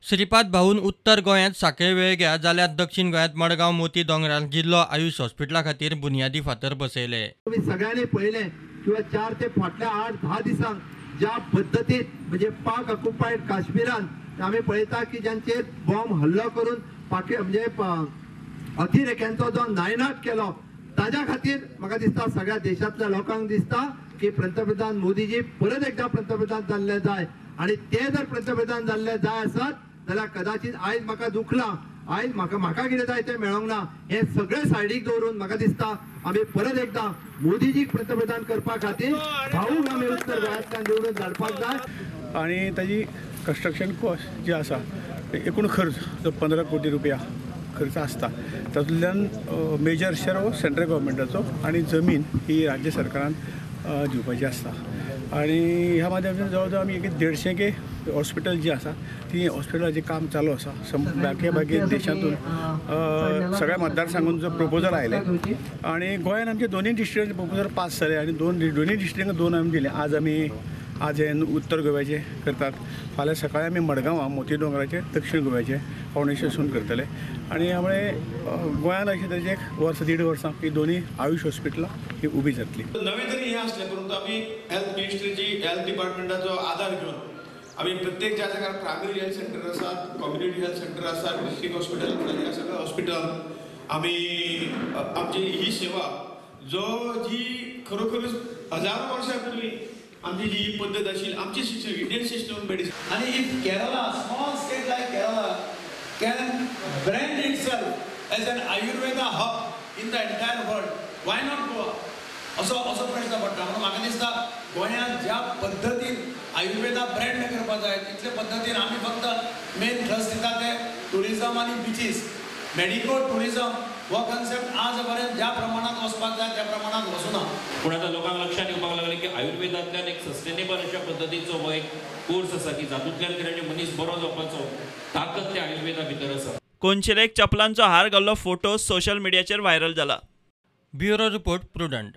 श्रीपाद भाऊन उत्तर गोंयांत सांखळे वेळ घ्या जाल्यार दक्षिण गोंयांत मडगांव मोती दोंगरार जिल्लो आयुष हॉस्पिटला खातीर बुनयादी फातर बसयले। तुम्ही सगळ्यांनी पहिले किंवा 4 ते फाटल्या 8-10 दिसांक ज्या पद्धतीत म्हणजे पाक ऑक्युपायड काश्मीरात आम्ही पळयता की ज्यांचेर बॉम्ब हल्लो करून म्हणजे अतिरेक्यांचो जो नायनाट केलो ताज्या खातीर म्हाका दिसता सगळ्या देशातल्या लोकांक दिसता की पंतप्रधान मोदीजी परत एकदा पंतप्रधान जाल्ले जाय आणि ते जर पंतप्रधान जाल्ले जाय आसत जाल्यार कदाचित आयज म्हाका दुखला आयज म्हाका कितें जाय तें मेळोंक ना हे सगळे सायडीक दवरून म्हाका दिसता आमी परत एकदा मोदीजीक पंतप्रधान करपा खातीर भाऊक आमी उत्तर गोंयांतल्यान निवडून धाडपाक जाय। आणि ताजी कंस्ट्रक्शन कॉस्ट जी आसा एकूण खर्च जो 15 कोटी रुपया खर्च आसता तातूंतल्यान मेजर शेअर हो सेंट्रल गव्हर्मेंटाचो आणि जमीन ही राज्य सरकारान दिवपाची आसता आणि ह्या माध्यमांतल्यान जवळ जवळ आमी 150 हॉस्पिटल जी आसा ती हॉस्पिटलाचें काम चालू आसा बाकी देशातून सगळ्या मतदारसंघातून जो प्रपोजल आयले आणि गोंयांत आमचे दोनूय डिस्ट्रिक्टांचे प्रपोजल पास जाले आणि दोनूय डिस्ट्रिक्टांक 2 आमी दिले। आज हे उत्तर गोव्याचे करतात, फाल्यां सकाळी आमी मडगांवां मोती दोंगराचे दक्षिण गोव्याचे फावंडेशन सुरू करतले आणि त्यामुळे गोंयांत अशें तरेचे 1.5 वर्सां ही दोन्ही आयुष हॉस्पिटलां ही उबी जातली। नवे तरी हे असले परंतु आम्ही हेल्थ मिनिस्ट्रीची हेल्थ डिपार्टमेंटाचो आधार घेऊन आम्ही प्रत्येक ज्या जाग्यार प्रायमरी हेल्थ सेंटर आसात, कम्युनिटी हेल्थ सेंटर आसात, डिस्ट्रिक्ट हॉस्पिटल आसात, ह्या सगळ्या हॉस्पिटल आम्ही आमची ही सेवा जी खरोखरच हजारो वर्सां पूर्वी आमची जी पद्धत आशिल्ली आमची सिस्टम इंडियन सिस्टम मेडिसिन आणि if Kerala small state like Kerala can brand itself as an Ayurveda hub in the entire world why not Goa असो प्रश्न पडटा। म्हणून म्हाका दिसता गोंयांत ज्या पद्धतीन आयुर्वेदा ब्रँड करपा जाय तितले पद्धतीन आमी फक्त मेन थ्रस्ट दिता ते टुरिजम आनी बिचीस मेडिको टुरिजम हो कन्सेप्ट आज पर्यंत ज्या प्रमाणात वचपाक जाय त्या प्रमाणात वचूना। पूण आतां लोकांक लक्षात येवपाक लागले की आयुर्वेदांतल्यान एक सस्टेनेबल अशा पद्दतीचो हो एक कोर्स आसा की जातूंतल्यान कितें मनीस बरो जावपाचो ताकद त्या आयुर्वेदा भितर आसा। कोनशिलेक चपलांचो हार घाल्लो फोटो सोशल मिडियाचेर व्हायरल जाला। Bureau report prudent.